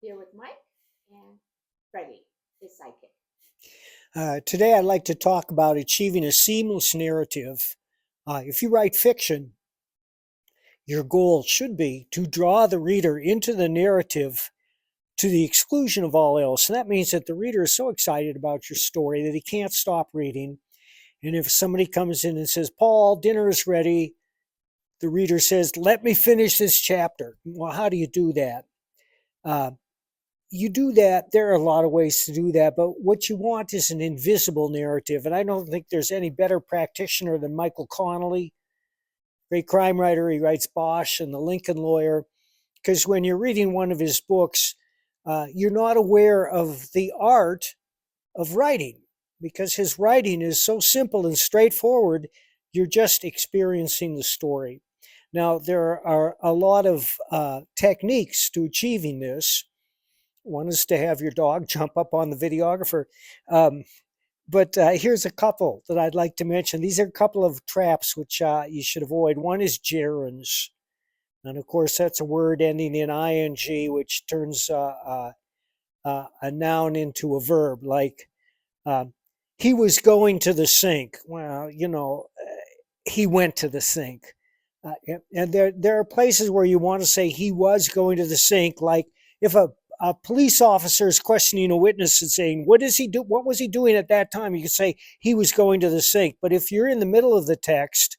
here with Mike and Freddie, his sidekick. Today I'd like to talk about achieving a seamless narrative. If you write fiction, your goal should be to draw the reader into the narrative to the exclusion of all else. And that means that the reader is so excited about your story that he can't stop reading. And if somebody comes in and says, "Paul, dinner is ready," the reader says, "Let me finish this chapter." Well, how do you do that? You do that, there are a lot of ways to do that, but what you want is an invisible narrative. And I don't think there's any better practitioner than Michael Connelly, great crime writer. He writes Bosch and The Lincoln Lawyer, because when you're reading one of his books, you're not aware of the art of writing, because his writing is so simple and straightforward, you're just experiencing the story. Now, there are a lot of techniques to achieving this. One is to have your dog jump up on the videographer. But here's a couple that I'd like to mention. These are a couple of traps which you should avoid. One is gerunds. And of course, that's a word ending in ing, which turns a noun into a verb, like he was going to the sink. Well, he went to the sink. And there are places where you want to say he was going to the sink, like if a police officer is questioning a witness and saying, what was he doing at that time? You can say he was going to the sink. But if you're in the middle of the text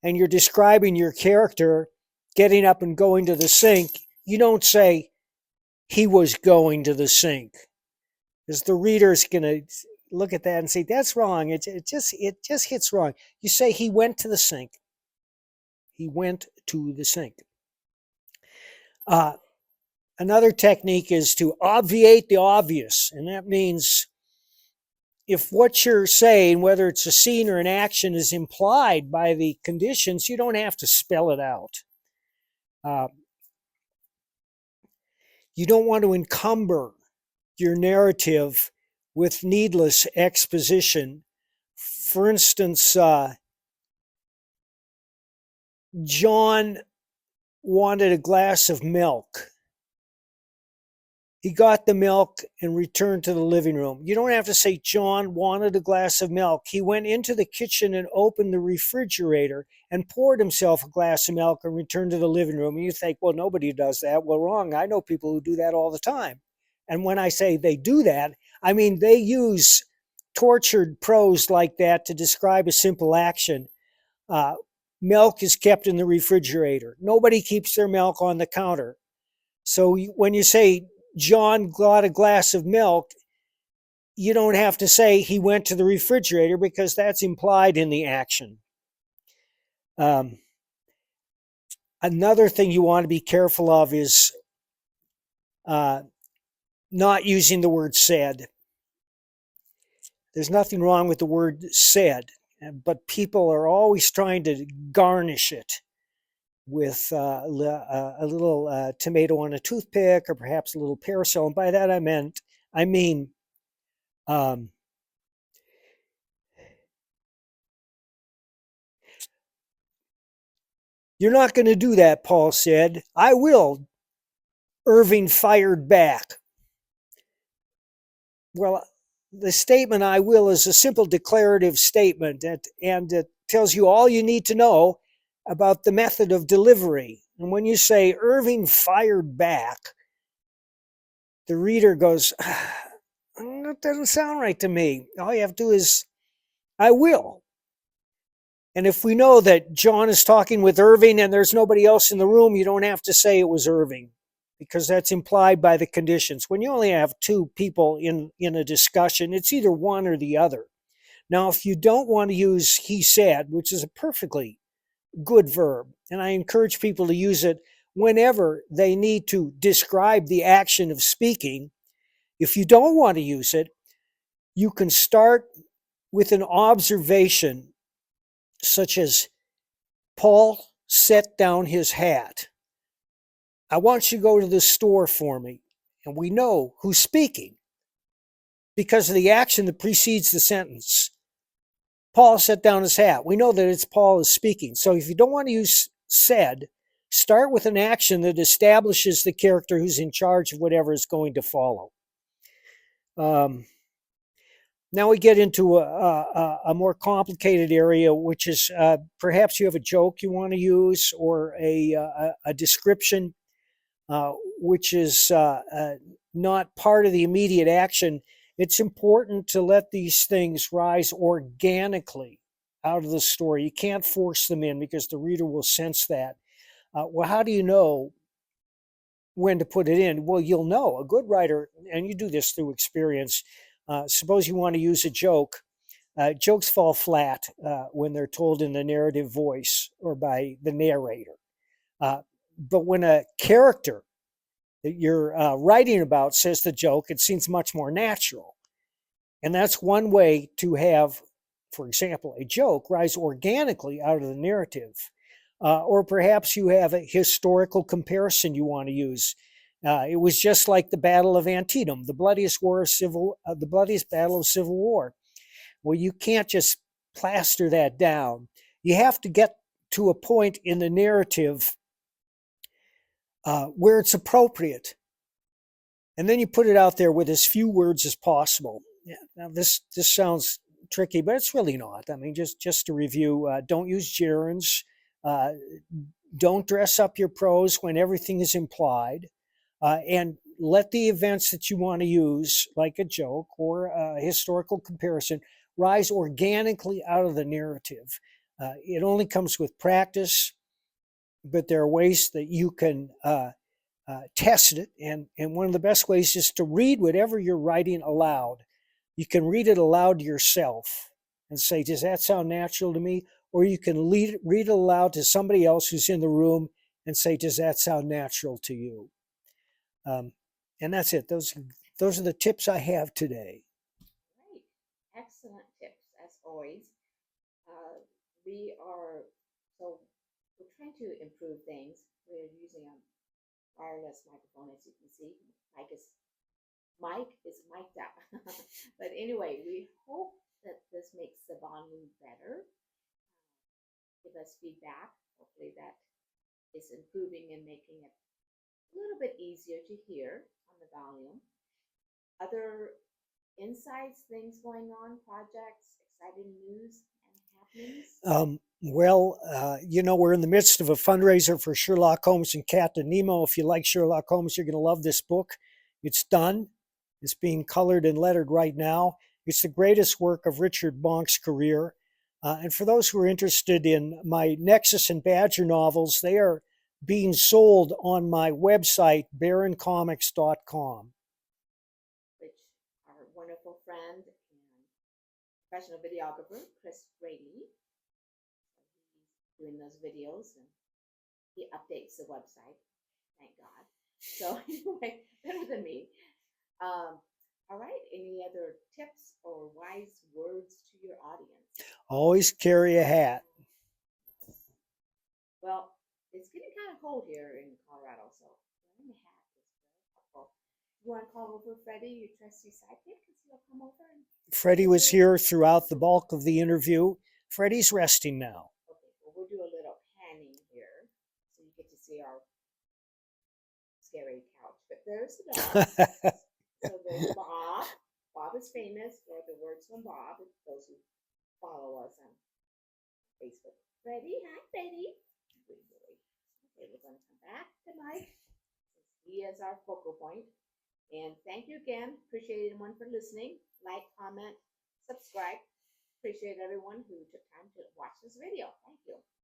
and you're describing your character getting up and going to the sink, you don't say he was going to the sink, because the reader's going to look at that and say, that's wrong. It just hits wrong. You say he went to the sink. He went to the sink. Another technique is to obviate the obvious. And that means if what you're saying, whether it's a scene or an action, is implied by the conditions, you don't have to spell it out. You don't want to encumber your narrative with needless exposition. For instance, John wanted a glass of milk. He got the milk and returned to the living room. You don't have to say John wanted a glass of milk. He went into the kitchen and opened the refrigerator and poured himself a glass of milk and returned to the living room. And you think, well, nobody does that. Well, wrong. I know people who do that all the time. And when I say they do that, I mean they use tortured prose like that to describe a simple action. Milk is kept in the refrigerator. Nobody keeps their milk on the counter. So when you say John got a glass of milk, you don't have to say he went to the refrigerator, because that's implied in the action. Another thing you want to be careful of is not using the word said. There's nothing wrong with the word said, but people are always trying to garnish it with a little tomato on a toothpick, or perhaps a little parasol. And by that I mean you're not going to do that, Paul said. I will. Irving fired back. Well, the statement "I will" is a simple declarative statement, and it tells you all you need to know about the method of delivery. And when you say Irving fired back, the reader goes, that doesn't sound right to me. All you have to do is, I will. And if we know that John is talking with Irving and there's nobody else in the room, you don't have to say it was Irving, because that's implied by the conditions. When you only have two people in a discussion, it's either one or the other. Now, if you don't want to use he said, which is a perfectly good verb, and I encourage people to use it whenever they need to describe the action of speaking. If you don't want to use it, you can start with an observation, such as, Paul set down his hat. I want you to go to the store for me. And we know who's speaking because of the action that precedes the sentence. Paul set down his hat. We know that it's Paul is speaking. So if you don't want to use said, start with an action that establishes the character who's in charge of whatever is going to follow. Now we get into a more complicated area, which is perhaps you have a joke you want to use or a description which is not part of the immediate action. It's important to let these things rise organically out of the story. You can't force them in because the reader will sense that. Well, how do you know when to put it in? Well, you'll know. A good writer, and you do this through experience, suppose you want to use a joke. Jokes fall flat when they're told in the narrative voice or by the narrator. But when a character that you're writing about says the joke, it seems much more natural. And that's one way to have, for example, a joke rise organically out of the narrative. Or perhaps you have a historical comparison you want to use. It was just like the Battle of Antietam, the bloodiest battle of Civil War. Well, you can't just plaster that down. You have to get to a point in the narrative where it's appropriate, and then you put it out there with as few words as possible. Yeah, now this sounds tricky, but it's really not. I mean, just to review: don't use gerunds. Uh, don't dress up your prose when everything is implied, and let the events that you want to use, like a joke or a historical comparison, rise organically out of the narrative. It only comes with practice, but there are ways that you can test it. And one of the best ways is to read whatever you're writing aloud. You can read it aloud to yourself and say, does that sound natural to me? Or you can read it aloud to somebody else who's in the room and say, does that sound natural to you? And that's it. Those are the tips I have today. Great. Excellent tips, as always. We are, so we're trying to improve things. We're using a wireless microphone, as you can see. Mike is mic'd up. But anyway, we hope that this makes the volume better. Give us feedback. Hopefully that is improving and making it a little bit easier to hear on the volume. Other insights, things going on, projects, exciting news and happenings? We're in the midst of a fundraiser for Sherlock Holmes and Captain Nemo. If you like Sherlock Holmes, you're going to love this book. It's done. It's being colored and lettered right now. It's the greatest work of Richard Bonk's career. And for those who are interested in my Nexus and Badger novels, they are being sold on my website, baroncomics.com. Which our wonderful friend and professional videographer, Chris Brady, he's doing those videos and he updates the website. Thank God. So anyway, better than me. All right. Any other tips or wise words to your audience? Always carry a hat. Well, it's getting kind of cold here in Colorado, so wearing a hat is very helpful. You want to call over Freddie, your trusty sidekick, because he'll come over and. Freddie was here throughout the bulk of the interview. Freddie's resting now. Okay, well, we'll do a little panning here so you get to see our scary couch. But there's the dog. So there's Bob. Bob is famous for the words from Bob, those who follow us on Facebook. Freddie, hi, Freddie. Okay, we're going to come back to Mike. He is our focal point. And thank you again. Appreciate everyone for listening. Like, comment, subscribe. Appreciate everyone who took time to watch this video. Thank you.